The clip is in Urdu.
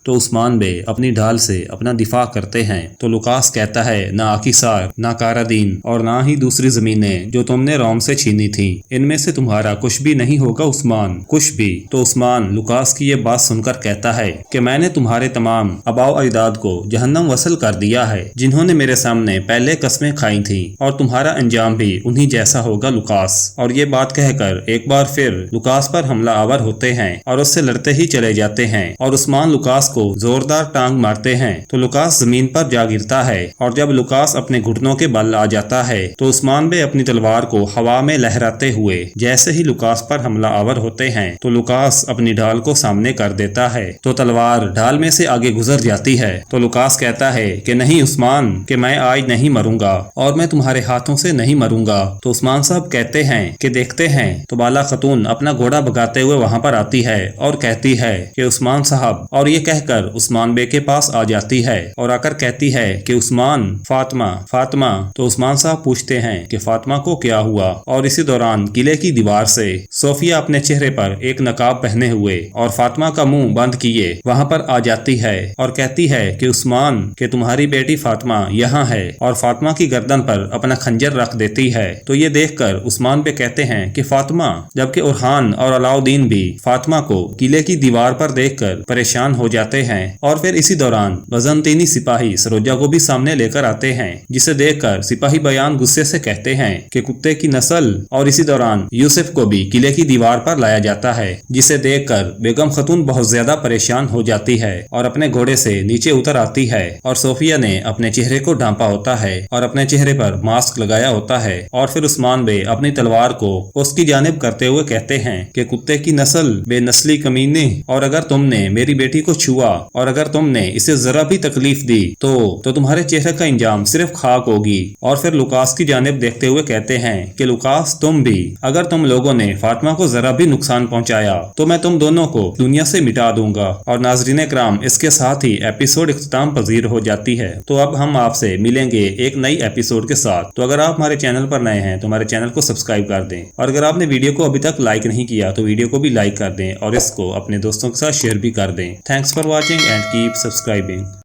تو عثمان بے اپنی ڈھال سے اپنا دفاع کرتے ہیں تو لوکاس کہتا ہے نہ آکیسار، نہ کارادین اور نہ ہی دوسری زمینیں جو تم نے روم سے چھینی تھی، ان میں سے تمہارا کچھ بھی نہیں ہوگا عثمان، کچھ بھی۔ تو عثمان لوکاس کی یہ بات سن کر کہتا ہے کہ میں نے تمہارے تمام آباء و اجداد کو جہنم وصل کر دیا ہے جنہوں نے میرے سامنے پہلے قسمیں کھائی تھیں، اور تمہارا انجام بھی انہی جیسا ہوگا لوکاس۔ اور یہ بات کہہ کر ایک بار پھر لوکاس پر حملہ آور ہوتے ہیں اور اس سے لڑتے ہی چلے جاتے ہیں، اور عثمان لوکاس کو زوردار ٹانگ مارتے ہیں تو لوکاس زمین پر جا گرتا ہے، اور جب لوکاس اپنے گھٹنوں کے بل آ جاتا ہے تو عثمان بے اپنی تلوار کو ہوا میں لہراتے ہوئے جیسے ہی لوکاس پر حملہ آور ہوتے ہیں تو لوکاس اپنی ڈھال کو سامنے کر دیتا ہے تو تلوار ڈھال میں سے آگے گزر جاتی ہے۔ تو لوکاس کہتا ہے کہ نہیں عثمان، کہ میں آج نہیں مروں گا اور میں تمہارے ہاتھوں سے نہیں مروں گا۔ تو عثمان صاحب کہتے ہیں کہ دیکھتے ہیں، تو بالا خاتون اپنا گھوڑا بھگاتے ہوئے وہاں پر آتی ہے اور کہتی ہے کہ عثمان صاحب، اور یہ کہہ کر عثمان بے کے پاس آ جاتی ہے اور آ کر کہتی ہے کہ عثمان، فاطمہ فاطمہ۔ تو عثمان صاحب پوچھتے ہیں کہ فاطمہ کو کیا ہوا، اور اسی دوران قلعے کی دیوار سے صوفیہ اپنے چہرے پر ایک نقاب پہنے ہوئے اور فاطمہ کا منہ بند کیے وہاں پر آ جاتی ہے اور کہتی ہے کہ عثمان، کہ تمہاری بیٹی فاطمہ یہاں ہے، اور فاطمہ کی گردن پر اپنا خنجر رکھ دیتی ہے۔ تو یہ دیکھ کر عثمان بے کہتے ہیں کہ فاطمہ، جبکہ اورحان اور علاؤدین بھی فاطمہ کو قلعے کی دیوار پر دیکھ کر پریشان ہو جاتے ہیں، اور پھر اسی دوران بزنطینی سپاہی سروجا کو بھی سامنے لے کر آتے ہیں، جسے دیکھ کر سپاہی بیان غصے سے کہتے ہیں کہ کتے کی نسل، اور اسی دوران یوسف کو بھی قلعے کی دیوار پر لایا جاتا ہے، جسے دیکھ کر بیگم خاتون بہت زیادہ پریشان ہو جاتی ہے اور اپنے گھوڑے سے نیچے اتر آتی ہے، اور صوفیہ نے اپنے چہرے کو ڈھانپا ہوتا ہے اور اپنے چہرے پر ماسک لگایا ہوتا ہے، اور پھر عثمان بے اپنی تلوار کو اس کی جانب کرتے ہوئے کہتے ہیں کہ کتے کی نسل، بے نسلی کمینے، اور اگر تم نے میری بیٹی کو چھوا اور اگر تم نے اسے ذرا بھی تکلیف دی تو تمہارے چہرے کا انجام صرف خاک ہوگی۔ اور پھر لوکاس کی جانب دیکھتے ہوئے کہتے ہیں کہ لوکاس، تم بھی، اگر تم لوگوں نے فاطمہ کو ذرا بھی نقصان پہنچایا تو میں تم دونوں کو دنیا سے مٹا دوں گا۔ اور ناظرین اکرام، اس کے ساتھ ہی ایپیسوڈ اختتام پذیر ہو جاتی ہے۔ تو اب ہم آپ سے ملیں گے ایک نئی ایپیسوڈ کے ساتھ۔ تو اگر آپ ہمارے چینل پر نئے ہیں تو ہمارے چینل کو سبسکرائب کر دیں، اور اگر آپ نے ویڈیو کو ابھی تک لائک نہیں کیا تو ویڈیو کو بھی لائک کر دیں اور اس کو اپنے دوستوں کے ساتھ شیئر بھی کر دیں۔ Thanks for watching and keep subscribing.